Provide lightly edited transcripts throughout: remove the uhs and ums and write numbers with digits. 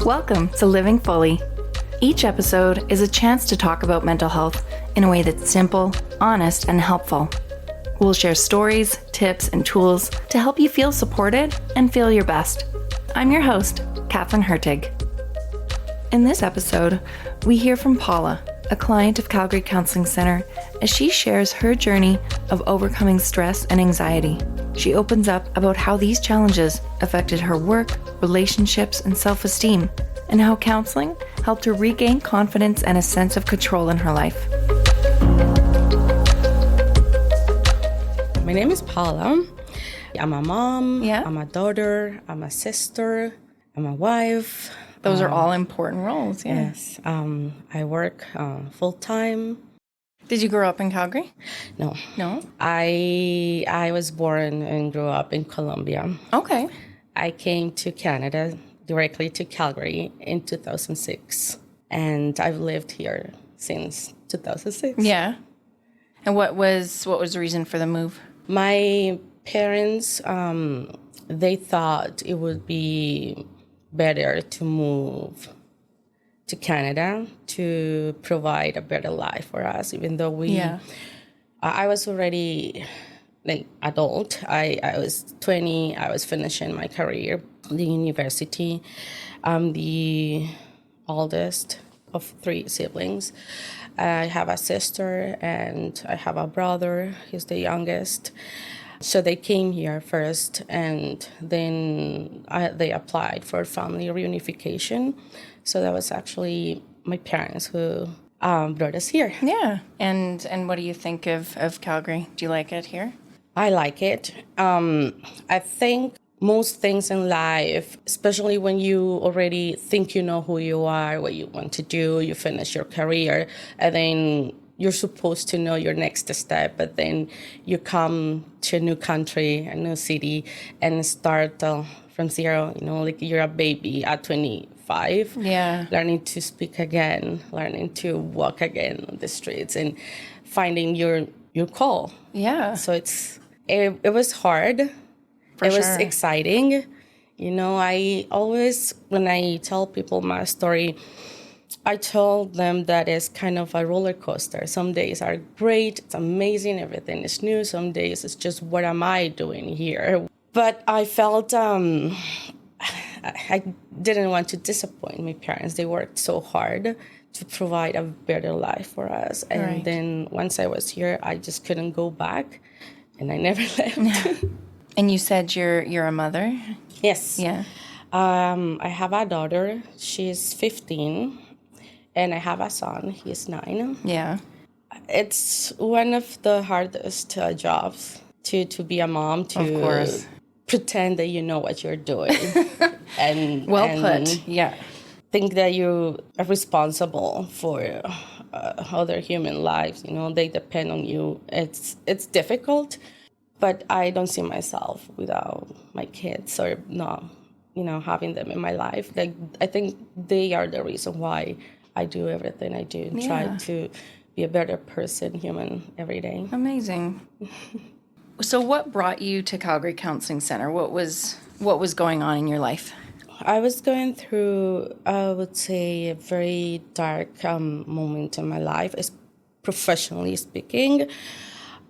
Welcome to Living Fully. Each episode is a chance to talk about mental health in a way that's simple, honest, and helpful. We'll share stories, tips, and tools to help you feel supported and feel your best. I'm your host, Katherine Hertig. In this episode, we hear from Paula, a client of Calgary Counselling Centre, as she shares her journey of overcoming stress and anxiety. She opens up about how these challenges affected her work, relationships, and self-esteem, and how counseling helped her regain confidence and a sense of control in her life. My name is Paula. I'm a mom, Yeah. I'm a daughter, I'm a sister, I'm a wife. Those are all important roles, yeah. Yes. I work full-time. Did you grow up in Calgary? No. No? I was born and grew up in Colombia. Okay. I came to Canada directly to Calgary in 2006, and I've lived here since 2006. Yeah. And what was the reason for the move? My parents, they thought it would be better to move to Canada to provide a better life for us, even though I was already like adult. I was 20. I was finishing my career at the university. I'm the oldest of 3 siblings. I have a sister and I have a brother. He's the youngest. So they came here first, and then they applied for family reunification. So that was actually my parents who brought us here. Yeah. And what do you think of Calgary? Do you like it here? I like it. I think most things in life, especially when you already think you know who you are, what you want to do, you finish your career, and then you're supposed to know your next step, but then you come to a new country, a new city, and start from zero, like you're a baby at 25. Yeah. Learning to speak again, learning to walk again on the streets, and finding your call. Yeah. So it was hard. It was exciting. I always, when I tell people my story, I told them that it's kind of a roller coaster. Some days are great, it's amazing, everything is new. Some days it's just, what am I doing here? But I felt I didn't want to disappoint my parents. They worked so hard to provide a better life for us. And then once I was here, I just couldn't go back, and I never left. And you said you're a mother? Yes. Yeah. I have a daughter. She's 15. And I have a son. He's 9. Yeah. It's one of the hardest jobs to be a mom, to of course. Pretend that you know what you're doing. and put. Yeah. Think that you are responsible for other human lives. They depend on you. It's difficult, but I don't see myself without my kids or not, having them in my life. Like, I think they are the reason why I do everything I do and try to be a better person, human, every day. Amazing. So what brought you to Calgary Counselling Centre? What was going on in your life? I was going through, I would say, a very dark moment in my life, professionally speaking.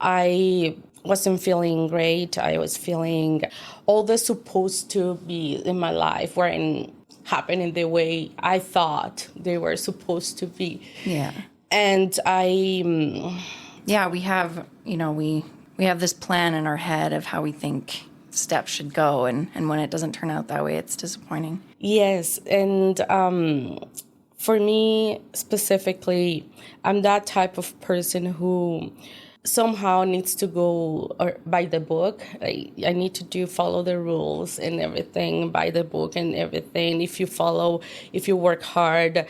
I wasn't feeling great. I was feeling all the supposed to be in my life weren't happening the way I thought they were supposed to be. Yeah. And we have, we have this plan in our head of how we think steps should go, and when it doesn't turn out that way, it's disappointing. Yes, and for me specifically, I'm that type of person who somehow needs to go by the book. I need to follow the rules and everything, by the book and everything. If you work hard,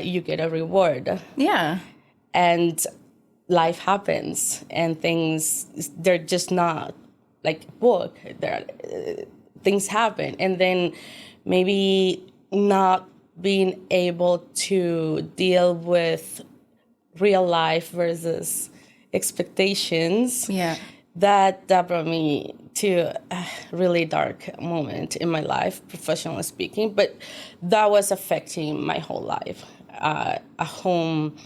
you get a reward. Yeah. And life happens, and they're just not like a book. Things happen, and then maybe not being able to deal with real life versus expectations. Yeah. that brought me to a really dark moment in my life, professionally speaking. But that was affecting my whole life. At home,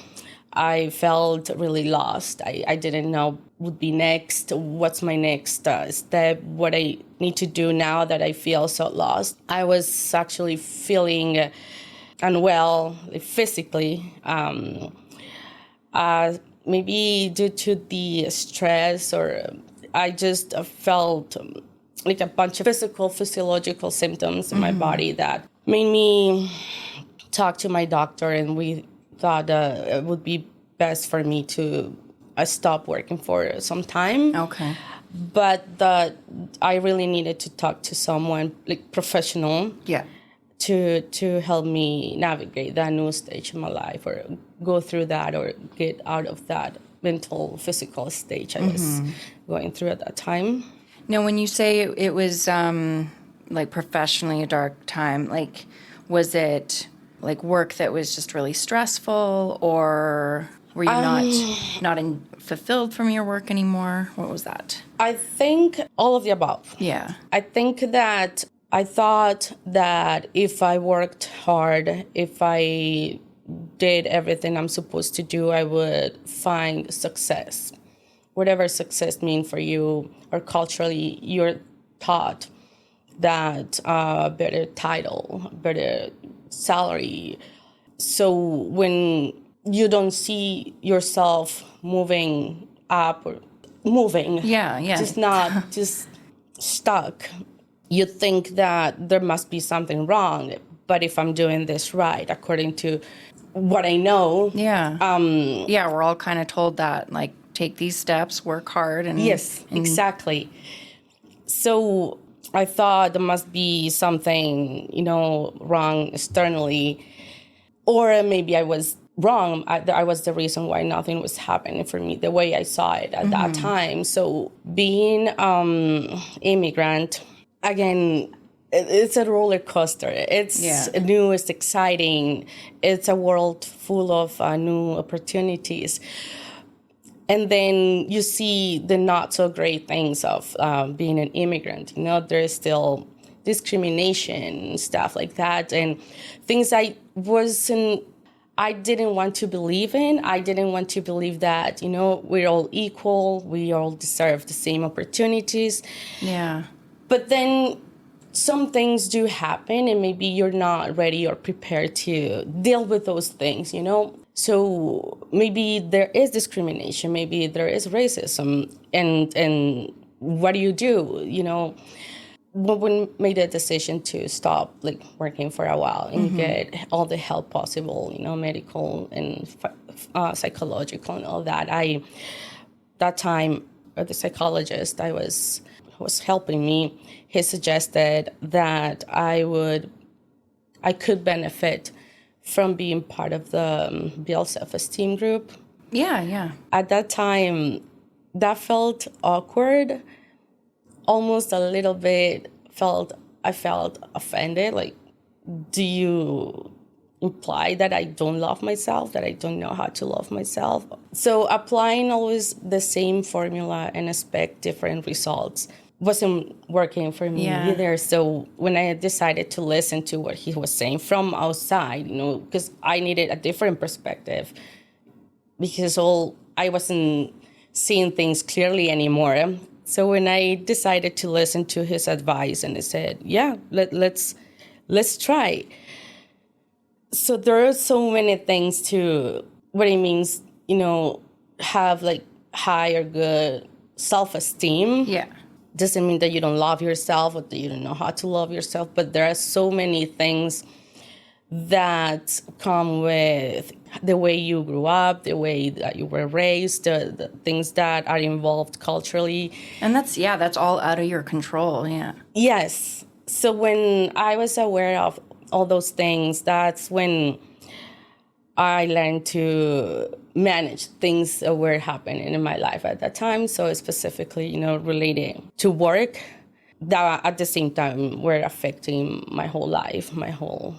I felt really lost. I didn't know what would be next. What's my next step? What I need to do now that I feel so lost. I was actually feeling unwell physically. Maybe due to the stress, or I just felt like a bunch of physiological symptoms in my body that made me talk to my doctor, and we thought it would be best for me to stop working for some time. Okay. But I really needed to talk to someone like professional. Yeah. To help me navigate that new stage in my life, or go through that, or get out of that mental, physical stage I was going through at that time. Now, when you say it was like professionally a dark time, like was it like work that was just really stressful, or were you not fulfilled from your work anymore? What was that? I think all of the above. Yeah. I think that I thought that if I worked hard, if I did everything I'm supposed to do, I would find success. Whatever success means for you, or culturally, you're taught that better title, better salary. So when you don't see yourself moving up or moving, just stuck, you think that there must be something wrong. But if I'm doing this right, according to what I know. We're all kind of told that, like, take these steps, work hard. Yes, exactly. So I thought there must be something, wrong externally. Or maybe I was wrong. I was the reason why nothing was happening for me the way I saw it at that time. So being immigrant, again, it's a roller coaster. It's new, it's exciting. It's a world full of new opportunities. And then you see the not so great things of being an immigrant. There's still discrimination, stuff like that, and things I didn't want to believe in. I didn't want to believe that, we're all equal, we all deserve the same opportunities. Yeah. But then some things do happen, and maybe you're not ready or prepared to deal with those things, So maybe there is discrimination, maybe there is racism, and what do you do, When we made a decision to stop working for a while and get all the help possible, medical and psychological and all that. That time, the psychologist was helping me, he suggested that I could benefit from being part of the Build Self-Esteem group. Yeah. At that time, that felt awkward. Almost a little bit I felt offended. Like, do you imply that I don't love myself, that I don't know how to love myself? So applying always the same formula and expect different results wasn't working for me either. So when I decided to listen to what he was saying from outside, because I needed a different perspective, because I wasn't seeing things clearly anymore. So when I decided to listen to his advice, and I said, let's try. So there are so many things to what it means, have high or good self-esteem. Yeah. Doesn't mean that you don't love yourself or that you don't know how to love yourself, but there are so many things that come with the way you grew up, the way that you were raised, the things that are involved culturally. And that's all out of your control, yeah. Yes. So when I was aware of all those things, that's when I learned to manage things that were happening in my life at that time. So specifically, relating to work, that at the same time were affecting my whole life, my whole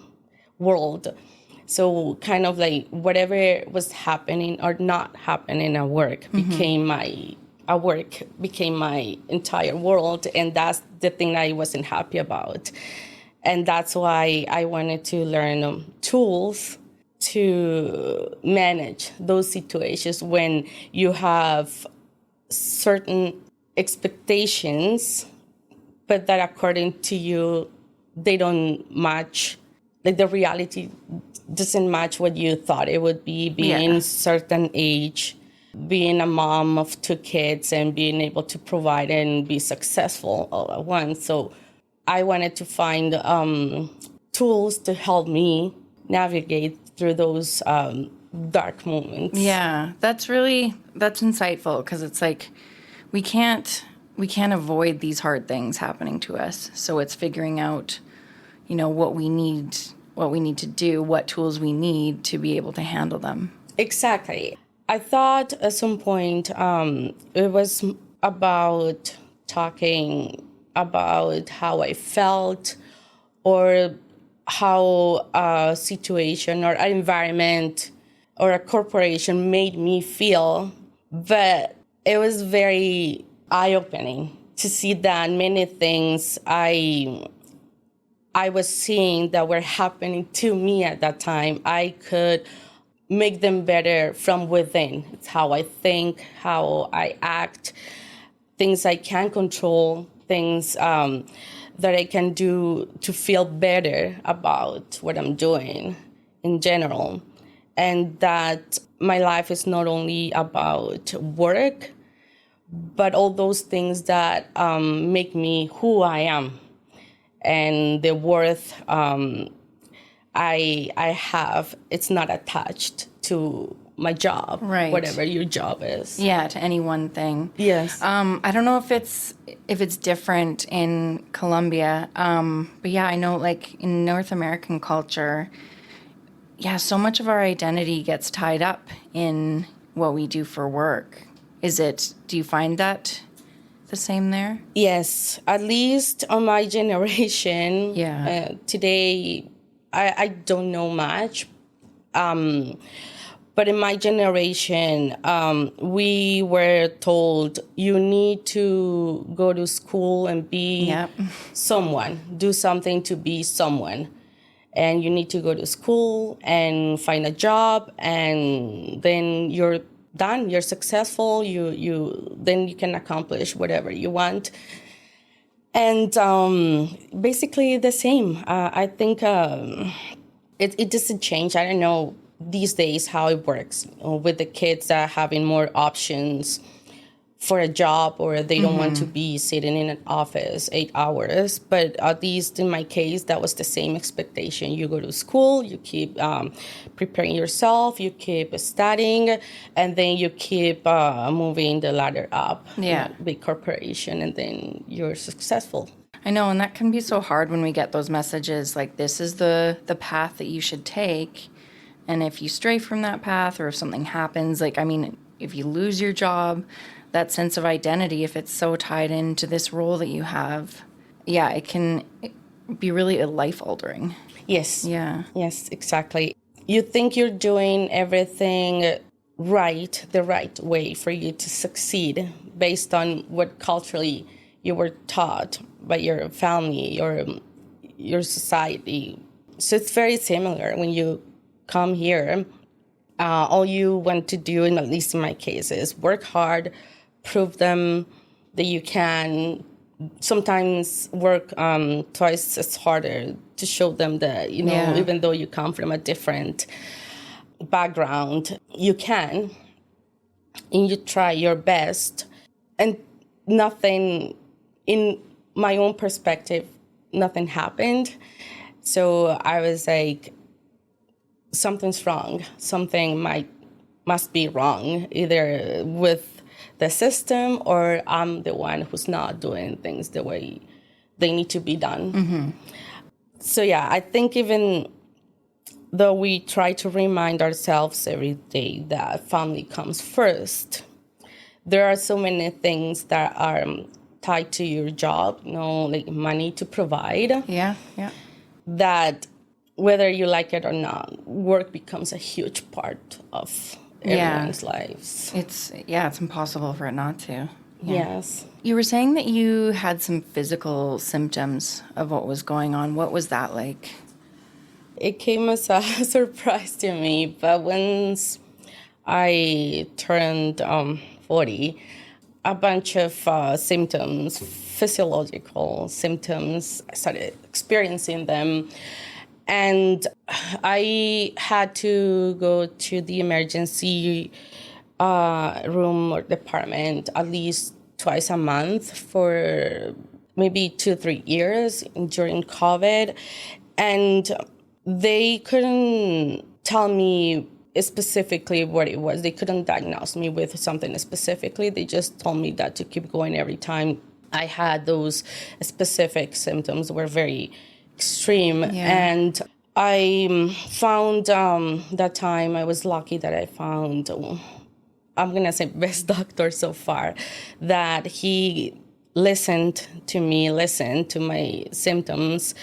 world. So whatever was happening or not happening at work became my work became my entire world, and that's the thing I wasn't happy about. And that's why I wanted to learn tools to manage those situations when you have certain expectations, but that according to you, they don't match, like the reality doesn't match what you thought it would be, being certain age, being a mom of 2 kids and being able to provide and be successful all at once. So I wanted to find tools to help me navigate through those dark moments. Yeah, that's insightful, because it's like we can't avoid these hard things happening to us. So it's figuring out, what we need to do, what tools we need to be able to handle them. Exactly. I thought at some point it was about talking about how I felt, or how a situation or an environment or a corporation made me feel. But it was very eye-opening to see that many things I was seeing that were happening to me at that time, I could make them better from within. It's how I think, how I act, things I can control, things that I can do to feel better about what I'm doing in general. And that my life is not only about work, but all those things that make me who I am, and the worth I have. It's not attached to my job, right? Whatever your job is. Yeah, to any one thing. Yes. I don't know if it's different in Colombia, but yeah, I know, like, in North American culture, yeah, so much of our identity gets tied up in what we do for work. Do you find that the same there? Yes, at least on my generation. Yeah. Today, I don't know much. But in my generation, we were told you need to go to school and be someone, do something to be someone. And you need to go to school and find a job, and then you're done, you're successful, then you can accomplish whatever you want. And basically the same. I think it doesn't change. I don't know these days how it works with the kids having more options for a job, or they don't want to be sitting in an office 8 hours. But at least in my case, that was the same expectation. You go to school, you keep preparing yourself, you keep studying, and then you keep moving the ladder up. Yeah. Big corporation, and then you're successful. I know, and that can be so hard when we get those messages like, this is the path that you should take. And if you stray from that path, or if something happens, like, I mean, if you lose your job, that sense of identity, if it's so tied into this role that you have, yeah, it can be really life-altering. Yes. Yeah. Yes, exactly. You think you're doing everything right, the right way for you to succeed based on what culturally you were taught by your family or your society. So it's very similar when you come here. All you want to do, and at least in my case, is work hard, prove them that you can. Sometimes work twice as harder to show them that, even though you come from a different background, you can, and you try your best. And nothing, in my own perspective, nothing happened. So I was like, something's wrong. Something must be wrong, either with the system, or I'm the one who's not doing things the way they need to be done. Mm-hmm. So yeah, I think even though we try to remind ourselves every day that family comes first, there are so many things that are tied to your job, like money to provide. Yeah. That whether you like it or not, work becomes a huge part of everyone's lives. It's impossible for it not to. Yes. You were saying that you had some physical symptoms of what was going on. What was that like? It came as a surprise to me, but once I turned 40, a bunch of symptoms, physiological symptoms, I started experiencing them. And I had to go to the emergency room or department at least twice a month for maybe 2-3 years during COVID. And they couldn't tell me specifically what it was. They couldn't diagnose me with something specifically. They just told me that to keep going every time I had those specific symptoms were very extreme. And I found that time, I was lucky that I found, I'm going to say best doctor so far, that he listened to me, listened to my symptoms.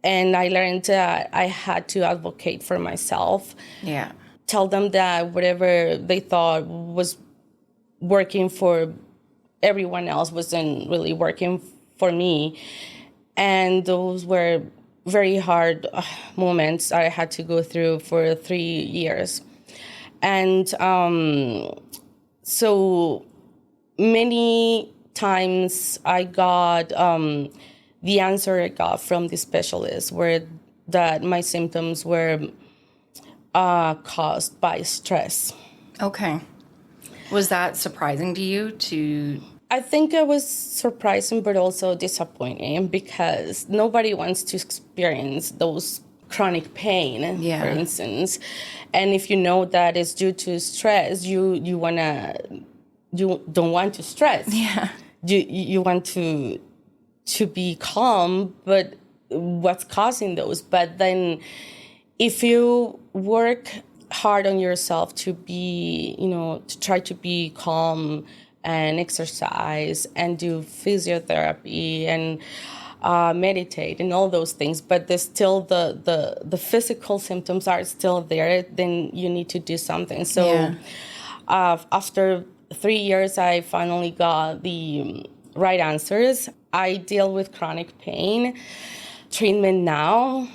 And I learned that I had to advocate for myself. Yeah. Tell them that whatever they thought was working for everyone else wasn't really working for me. And those were very hard moments I had to go through for 3 years. And so many times I got the answer I got from the specialist were that my symptoms were caused by stress. Okay. Was that surprising to you? I think it was surprising, but also disappointing because nobody wants to experience those chronic pain, for instance. And if you know that it's due to stress, you don't want to stress. Yeah. You want to be calm, but what's causing those? But then if you work hard on yourself to be, to try to be calm and exercise and do physiotherapy and meditate and all those things, but there's still the physical symptoms are still there, then you need to do something. So after 3 years, I finally got the right answers. I deal with chronic pain treatment now.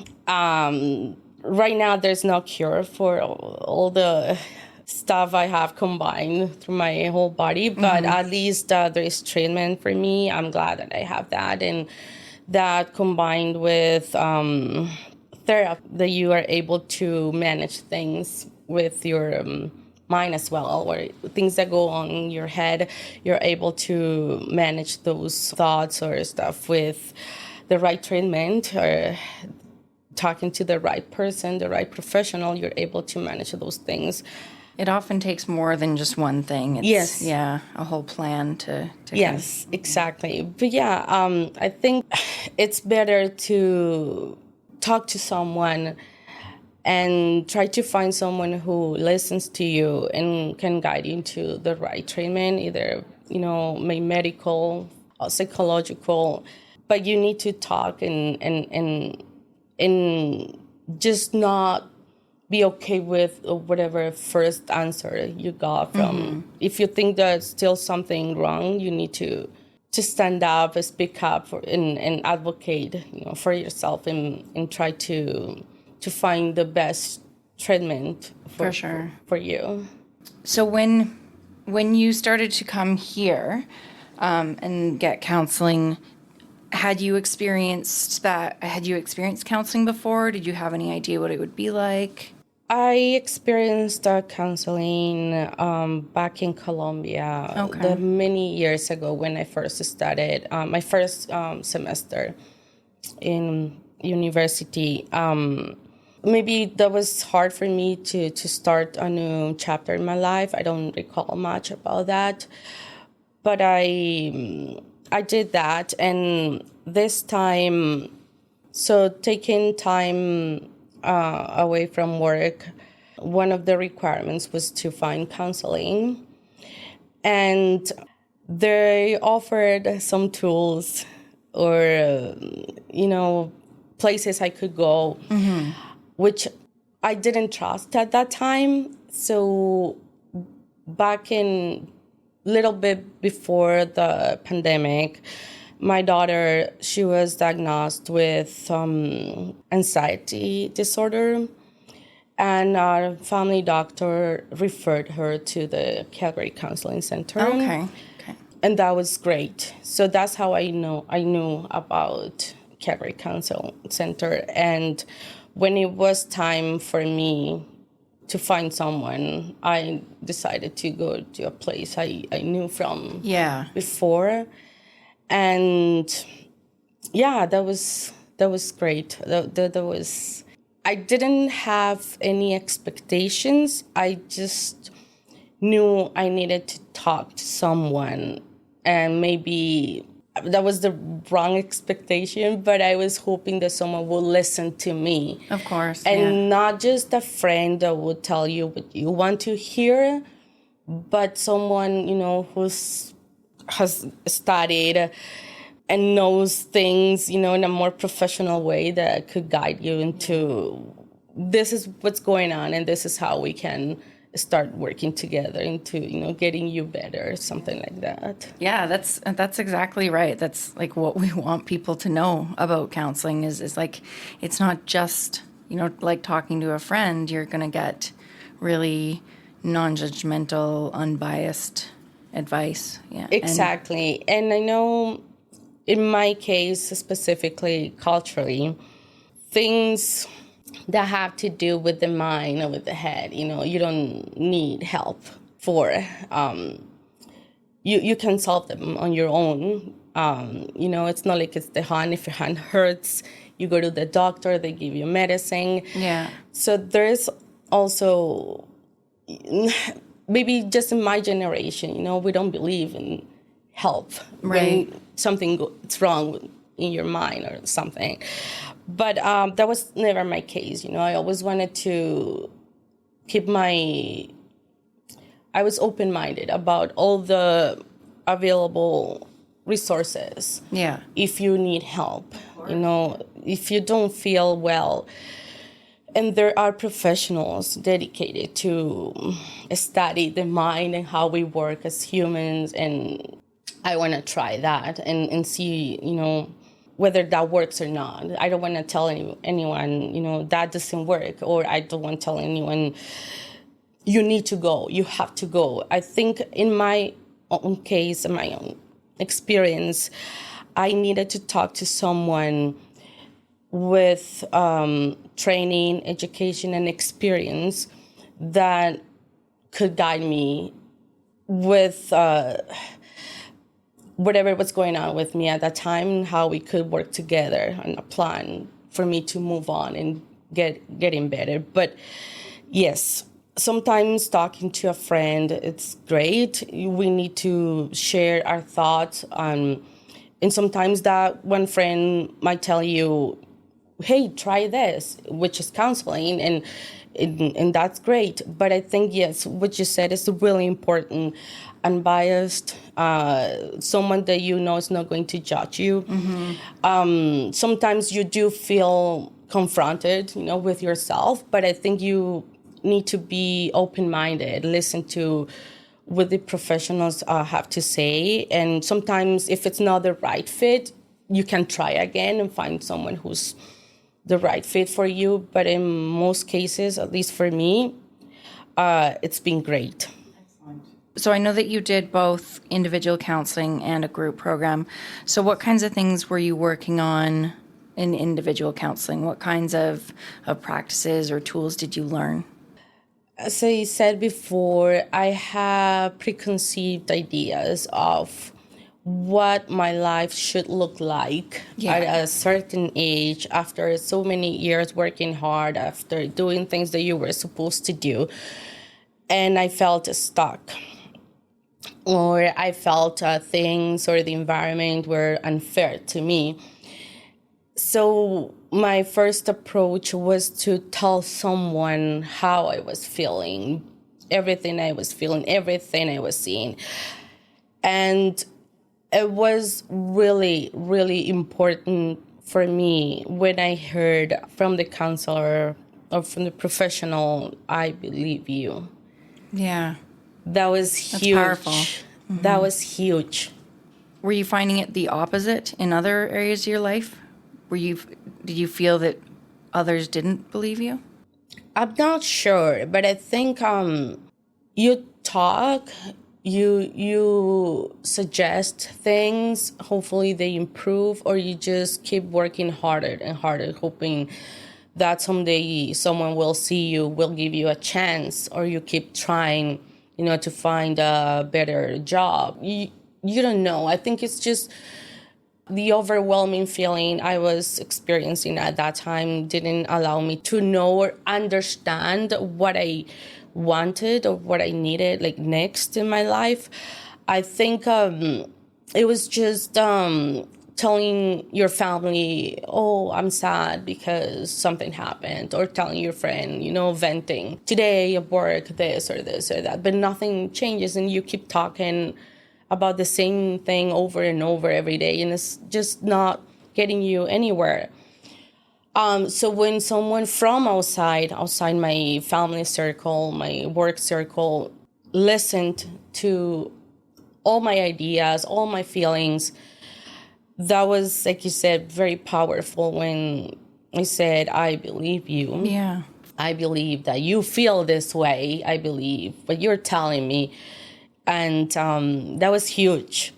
Right now, there's no cure for all the stuff I have combined through my whole body, but at least there is treatment for me. I'm glad that I have that. And that combined with therapy, that you are able to manage things with your mind as well, or things that go on in your head, you're able to manage those thoughts or stuff with the right treatment or talking to the right person, the right professional, you're able to manage those things. It often takes more than just one thing. It's, a whole plan to Yes, exactly. But I think it's better to talk to someone and try to find someone who listens to you and can guide you to the right treatment, either, medical or psychological. But you need to talk and just not be okay with whatever first answer you got from. If you think there's still something wrong, you need to stand up and speak up and advocate, for yourself and try to find the best treatment for you. So when you started to come here and get counseling, had you experienced counseling before? Did you have any idea what it would be like? I experienced counseling back in Colombia many years ago when I first started my first semester in university. Maybe that was hard for me to start a new chapter in my life. I don't recall much about that, but I did that, and this time, so taking time away from work, one of the requirements was to find counseling, and they offered some tools or places I could go, which I didn't trust at that time. So back in little bit before the pandemic, my daughter, she was diagnosed with anxiety disorder, and our family doctor referred her to the Calgary Counseling Center. Okay. And that was great. So that's how I knew about Calgary Counseling Center. And when it was time for me to find someone, I decided to go to a place I knew from before. And yeah, that was great. That was, I didn't have any expectations. I just knew I needed to talk to someone, and maybe that was the wrong expectation, but I was hoping that someone would listen to me. Of course. And not just a friend that would tell you what you want to hear, but someone, has studied and knows things, in a more professional way that could guide you into, this is what's going on and this is how we can start working together into, getting you better, something like that. Yeah, that's exactly right. That's like what we want people to know about counseling is like, it's not just, like talking to a friend. You're going to get really non-judgmental, unbiased advice. Yeah. Exactly. And I know in my case, specifically culturally, things that have to do with the mind or with the head, you don't need help for. You can solve them on your own. It's not like it's the hand. If your hand hurts, you go to the doctor, they give you medicine. Yeah. So there's also, maybe just in my generation, we don't believe in help when something is wrong in your mind or something. But that was never my case. I always wanted to keep I was open-minded about all the available resources. Yeah. If you need help, if you don't feel well. And there are professionals dedicated to study the mind and how we work as humans. And I want to try that and see, whether that works or not. I don't want to tell anyone, that doesn't work, or I don't want to tell anyone, you need to go, you have to go. I think in my own case, in my own experience, I needed to talk to someone with training, education, and experience that could guide me with whatever was going on with me at that time, and how we could work together on a plan for me to move on and getting better. But yes, sometimes talking to a friend, it's great. We need to share our thoughts and sometimes that one friend might tell you, hey, try this, which is counseling, and that's great. But I think, yes, what you said is really important. Unbiased, someone that is not going to judge you. Mm-hmm. Sometimes you do feel confronted, with yourself, but I think you need to be open-minded, listen to what the professionals have to say, and sometimes if it's not the right fit, you can try again and find someone who's the right fit for you. But in most cases, at least for me, it's been great. So I know that you did both individual counseling and a group program. So what kinds of things were you working on in individual counseling? What kinds of practices or tools did you learn? As I said before, I have preconceived ideas of what my life should look like at a certain age, after so many years working hard, after doing things that you were supposed to do. And I felt stuck. Or I felt things or the environment were unfair to me. So my first approach was to tell someone how I was feeling, everything I was feeling, everything I was seeing. And it was really, really important for me when I heard from the counselor or from the professional, I believe you. Yeah. That was huge. That's powerful. Mm-hmm. That was huge. Were you finding it the opposite in other areas of your life? Did you feel that others didn't believe you? I'm not sure, but I think you talk, you suggest things, hopefully they improve, or you just keep working harder and harder, hoping that someday someone will see you, will give you a chance, or you keep trying, to find a better job. You don't know. I think it's just the overwhelming feeling I was experiencing at that time didn't allow me to know or understand what I wanted or what I needed like next in my life. I think it was just telling your family, oh, I'm sad because something happened, or telling your friend, venting, today at work, this or that, but nothing changes, and you keep talking about the same thing over and over every day, and it's just not getting you anywhere. So when someone from outside my family circle, my work circle, listened to all my ideas, all my feelings, that was, like you said, very powerful when I said, I believe you. Yeah. I believe that you feel this way. I believe what you're telling me. And that was huge.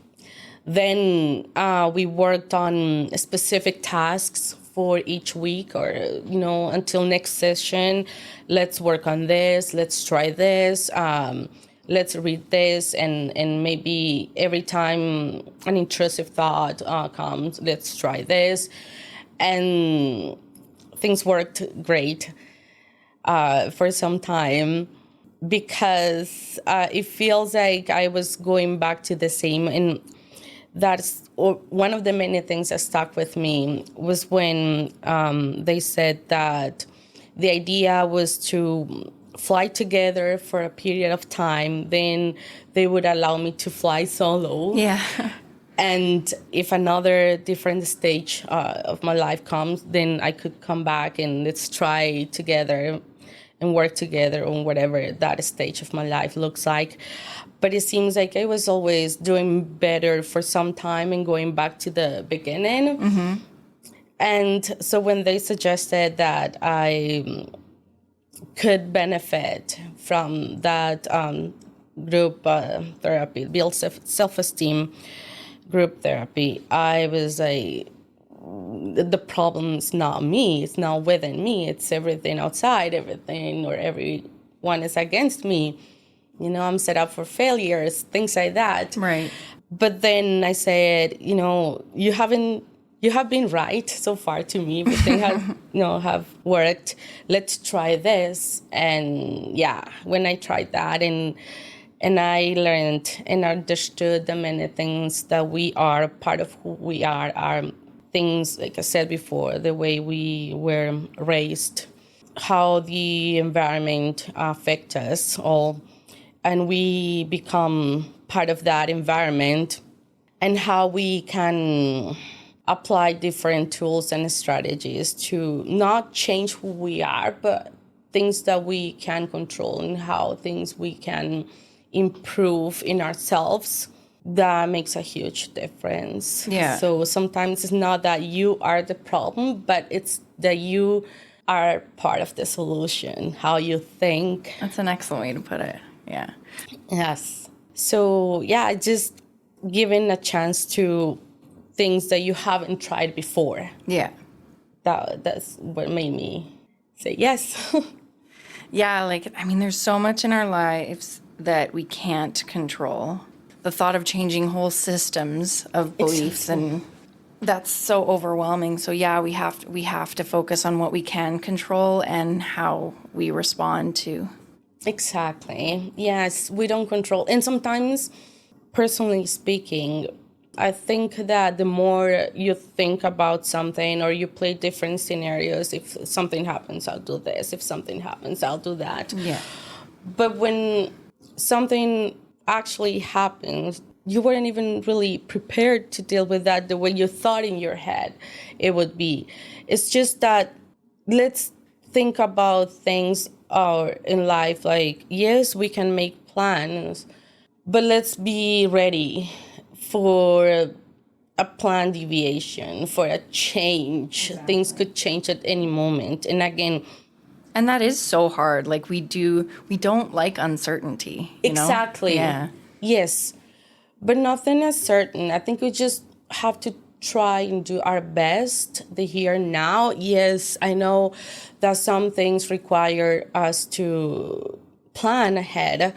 Then we worked on specific tasks for each week, or, until next session, let's work on this, let's try this, let's read this, and maybe every time an intrusive thought comes, let's try this. And things worked great for some time, because it feels like I was going back to the same. And that's one of the many things that stuck with me was when they said that the idea was to fly together for a period of time, then they would allow me to fly solo. Yeah. And if another different stage of my life comes, then I could come back and let's try together and work together on whatever that stage of my life looks like. But it seems like I was always doing better for some time and going back to the beginning. Mm-hmm. And so when they suggested that I could benefit from that group therapy, build self-esteem group therapy, I was like, the problem's not me, it's not within me, it's everything outside, everything or everyone is against me. I'm set up for failures, things like that. Right. But then I said, you have been right so far to me. Everything have worked. Let's try this. And yeah, when I tried that and I learned and understood the many things that we are, part of who we are things, like I said before, the way we were raised, how the environment affects us all, and we become part of that environment, and how we can apply different tools and strategies to not change who we are, but things that we can control and how things we can improve in ourselves. That makes a huge difference. Yeah. So sometimes it's not that you are the problem, but it's that you are part of the solution, how you think. That's an excellent way to put it. Yeah. Yes. So, yeah, just giving a chance to things that you haven't tried before. Yeah. That's what made me say yes. Yeah, there's so much in our lives that we can't control. The thought of changing whole systems of beliefs, and that's so overwhelming. So yeah, we have to focus on what we can control and how we respond to. Exactly. Yes, we don't control. And sometimes, personally speaking, I think that the more you think about something or you play different scenarios, if something happens, I'll do this. If something happens, I'll do that. Yeah. But when something actually happens, you weren't even really prepared to deal with that the way you thought in your head it would be. It's just that let's think about things in life like, yes, we can make plans, but let's be ready for a planned deviation, for a change. Exactly. Things could change at any moment. And again, and that is so hard. Like we don't like uncertainty. Exactly. Yeah. Yes. But nothing is certain. I think we just have to try and do our best, the here and now. Yes, I know that some things require us to plan ahead,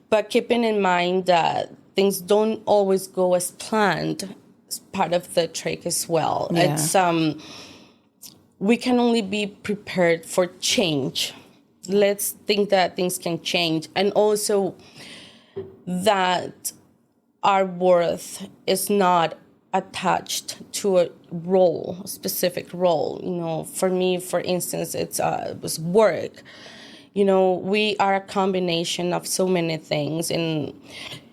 but keeping in mind that things don't always go as planned is part of the trick as well. Yeah. It's we can only be prepared for change. Let's think that things can change, and also that our worth is not attached to a role, a specific role. For me, for instance, it was work. We are a combination of so many things, and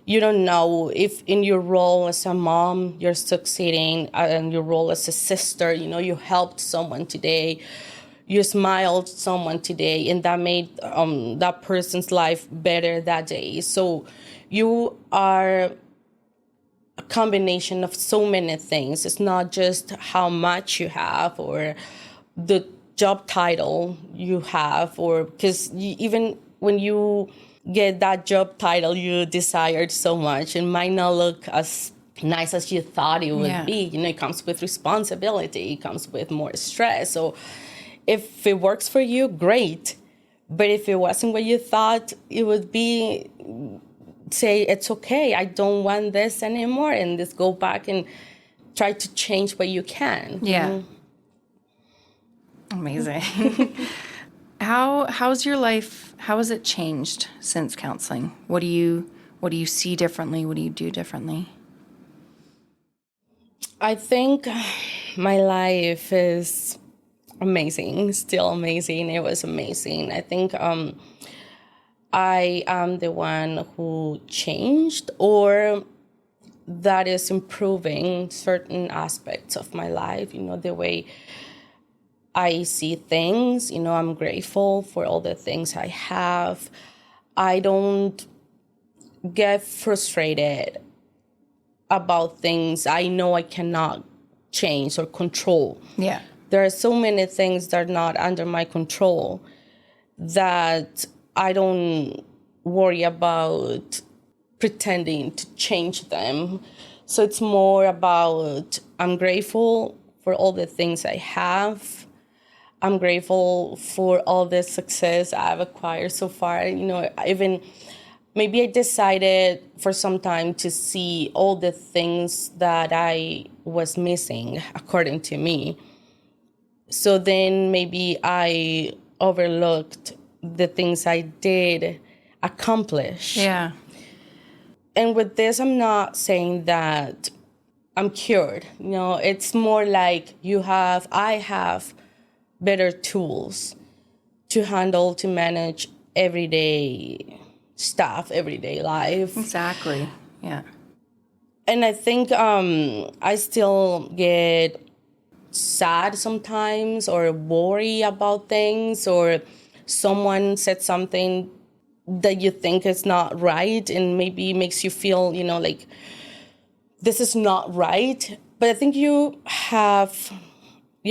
you don't know if in your role as a mom you're succeeding, and your role as a sister, you helped someone today, you smiled someone today, and that made that person's life better that day. So you are a combination of so many things. It's not just how much you have or the job title you have, or because even when you get that job title you desired so much, it might not look as nice as you thought it would be. It comes with responsibility, it comes with more stress. So if it works for you, great. But if it wasn't what you thought it would be, say it's okay, I don't want this anymore, and just go back and try to change what you can. Yeah. Amazing. How's your life? How has it changed since counseling? What do you see differently? What do you do differently? I think my life is amazing, still amazing. It was amazing. I think I am the one who changed, or that is improving certain aspects of my life, the way I see things. I'm grateful for all the things I have. I don't get frustrated about things I know I cannot change or control. Yeah. There are so many things that are not under my control that I don't worry about pretending to change them. So it's more about, I'm grateful for all the things I have. I'm grateful for all the success I've acquired so far. Even maybe I decided for some time to see all the things that I was missing, according to me. So then maybe I overlooked the things I did accomplish. Yeah. And with this, I'm not saying that I'm cured. It's more like I have better tools to handle, to manage everyday stuff, everyday life. Exactly. Yeah. And I think I still get sad sometimes, or worry about things, or someone said something that you think is not right, and maybe makes you feel, like this is not right. But I think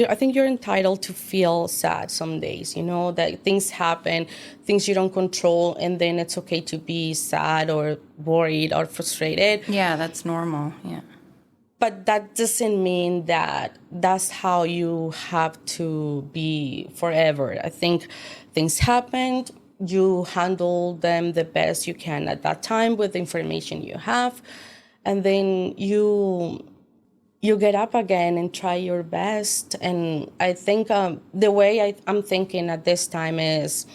I think you're entitled to feel sad some days, that things happen, things you don't control, and then it's okay to be sad or worried or frustrated. Yeah, that's normal. Yeah. But that doesn't mean that that's how you have to be forever. I think things happened, you handle them the best you can at that time with the information you have, and then you get up again and try your best. And I think the way I'm thinking at this time is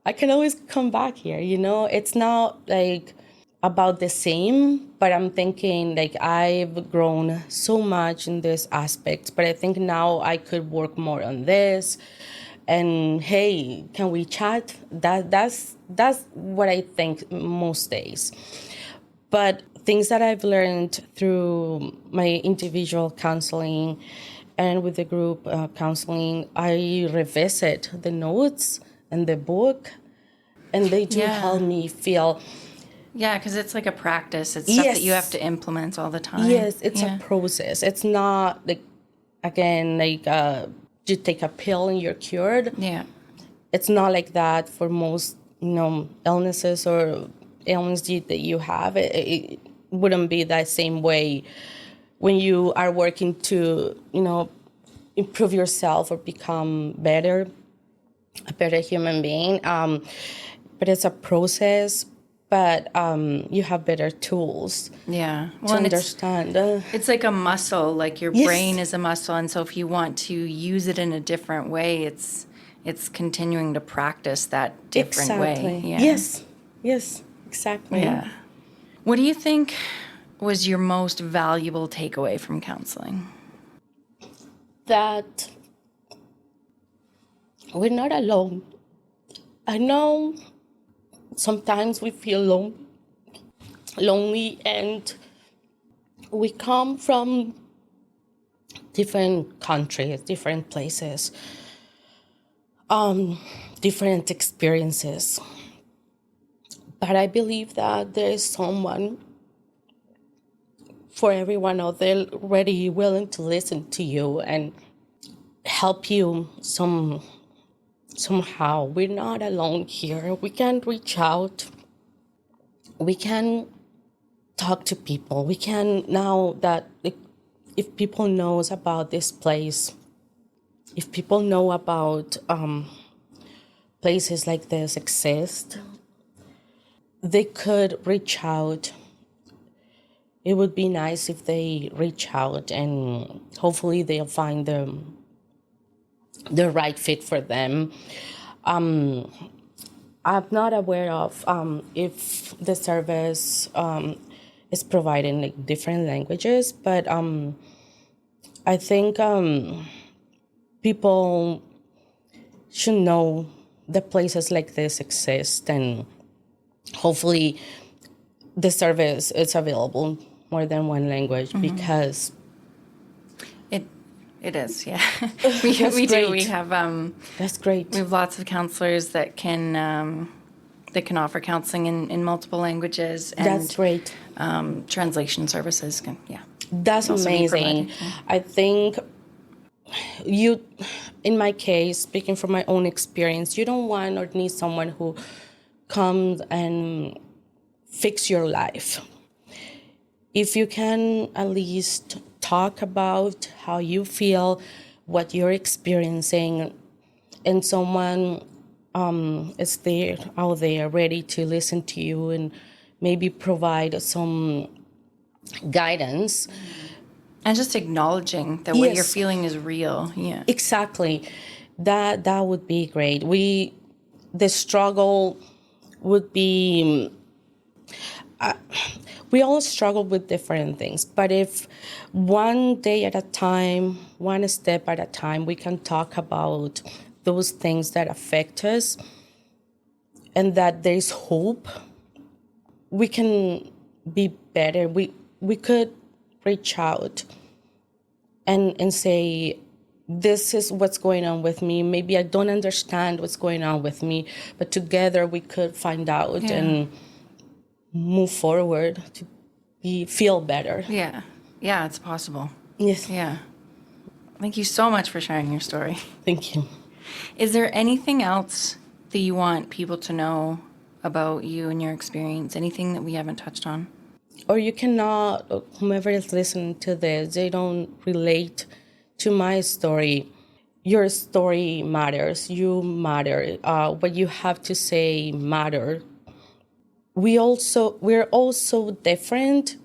I can always come back here, It's not like about the same, but I'm thinking like I've grown so much in this aspect, but I think now I could work more on this. And hey, can we chat? That's what I think most days. But things that I've learned through my individual counseling and with the group counseling, I revisit the notes and the book, and they do Yeah. help me feel. Yeah, because it's like a practice. It's stuff that you have to implement all the time. Yes, it's a process. It's not like, again, like you take a pill and you're cured. Yeah. It's not like that for most, illnesses or ailments that you have. It wouldn't be that same way when you are working to, improve yourself or become better, a better human being. But it's a process. But you have better tools Yeah. to understand. It's like a muscle, like your Yes. brain is a muscle. And so if you want to use it in a different way, it's continuing to practice that different way. Yeah. Yes, exactly. Yeah. What do you think was your most valuable takeaway from counseling? That we're not alone. I know sometimes we feel lonely, and we come from different countries, different places, different experiences. But I believe that there is someone for everyone out there already willing to listen to you and help you somehow. We're not alone here. We can reach out. We can talk to people. We can, now that if people knows about this place, if people know about places like this exist, they could reach out. It would be nice if they reach out, and hopefully they'll find the right fit for them. I'm not aware of if the service is providing like different languages, but I think people should know that places like this exist, and hopefully the service is available more than one language, because It is, yeah. we do. great. We have That's great. we have lots of counselors that can offer counseling in multiple languages, and That's great. translation services can, yeah. That's also be amazing. provided, I think in my case, speaking from my own experience, you don't want or need someone who comes and fix your life. If you can at least talk about how you feel, what you're experiencing, and someone is there out there ready to listen to you and maybe provide some guidance. And just acknowledging that what Yes. you're feeling is real. Yeah. Exactly. That would be great. The struggle would be, we all struggle with different things, but if one day at a time, one step at a time, we can talk about those things that affect us and that there's hope, we can be better. We could reach out and say, this is what's going on with me. Maybe I don't understand what's going on with me, but together we could find out and move forward to feel better. Yeah. Yeah, it's possible. Yes. Yeah. Thank you so much for sharing your story. Thank you. Is there anything else that you want people to know about you and your experience? Anything that we haven't touched on? Or you cannot, whomever is listening to this, they don't relate to my story. Your story matters. You matter. What you have to say matter. We're also different,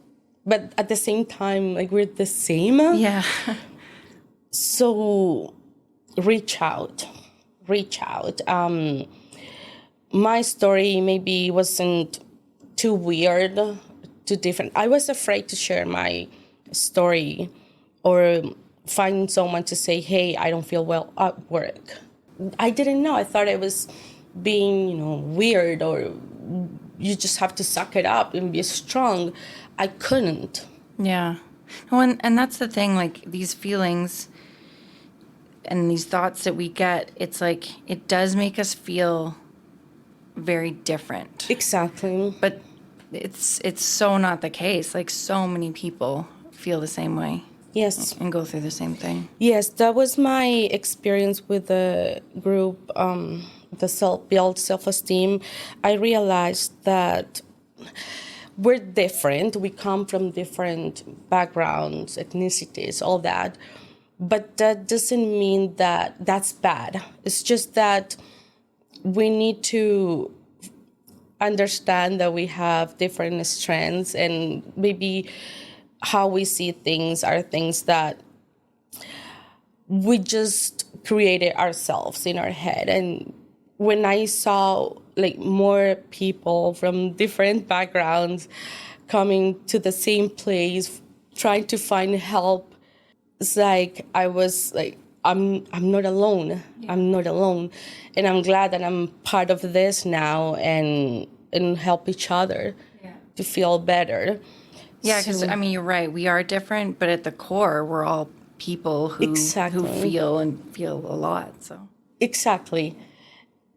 but at the same time, like, we're the same. Yeah. So reach out. My story maybe wasn't too weird, too different. I was afraid to share my story or find someone to say, hey, I don't feel well at work. I didn't know. I thought I was being, weird, or you just have to suck it up and be strong. I couldn't. Yeah. And that's the thing, like, these feelings and these thoughts that we get, it's like, it does make us feel very different. Exactly. But it's so not the case. Like, so many people feel the same way. Yes. And go through the same thing. Yes, that was my experience with the group, the self-build self-esteem. I realized that we're different. We come from different backgrounds, ethnicities, all that. But that doesn't mean that that's bad. It's just that we need to understand that we have different strengths, and maybe how we see things are things that we just created ourselves in our head. And when I saw like more people from different backgrounds coming to the same place, trying to find help, it's like I was like, I'm not alone. Yeah. I'm not alone. And I'm glad that I'm part of this now and help each other to feel better. Yeah, because, I mean, you're right. We are different, but at the core, we're all people who feel a lot. So exactly.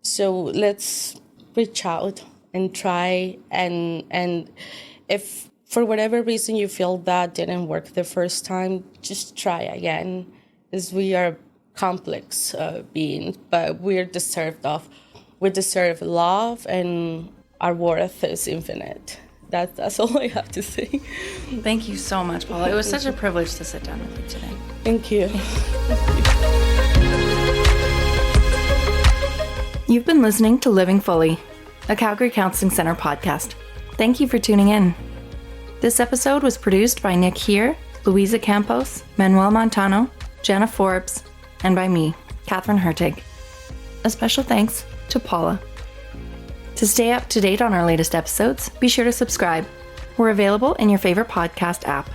So let's reach out and try. And if for whatever reason you feel that didn't work the first time, just try again. Because we are complex beings, but we deserve love, and our worth is infinite. That's all I have to say. Thank you so much, Paula. It was such a privilege to sit down with you today. Thank you. You've been listening to Living Fully, a Calgary Counseling Center podcast. Thank you for tuning in. This episode was produced by Nick Here, Louisa Campos, Manuel Montano, Jenna Forbes, and by me, Catherine Hertig. A special thanks to Paula. To stay up to date on our latest episodes, be sure to subscribe. We're available in your favorite podcast app.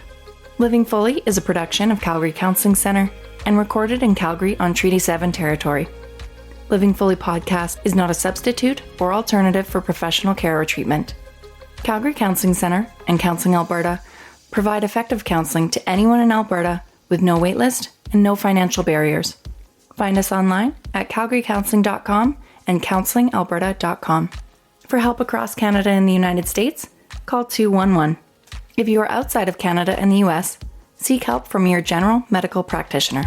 Living Fully is a production of Calgary Counseling Center and recorded in Calgary on Treaty 7 territory. Living Fully podcast is not a substitute or alternative for professional care or treatment. Calgary Counseling Center and Counselling Alberta provide effective counseling to anyone in Alberta with no waitlist and no financial barriers. Find us online at calgarycounseling.com and counselingalberta.com. For help across Canada and the United States, call 211. If you are outside of Canada and the US, seek help from your general medical practitioner.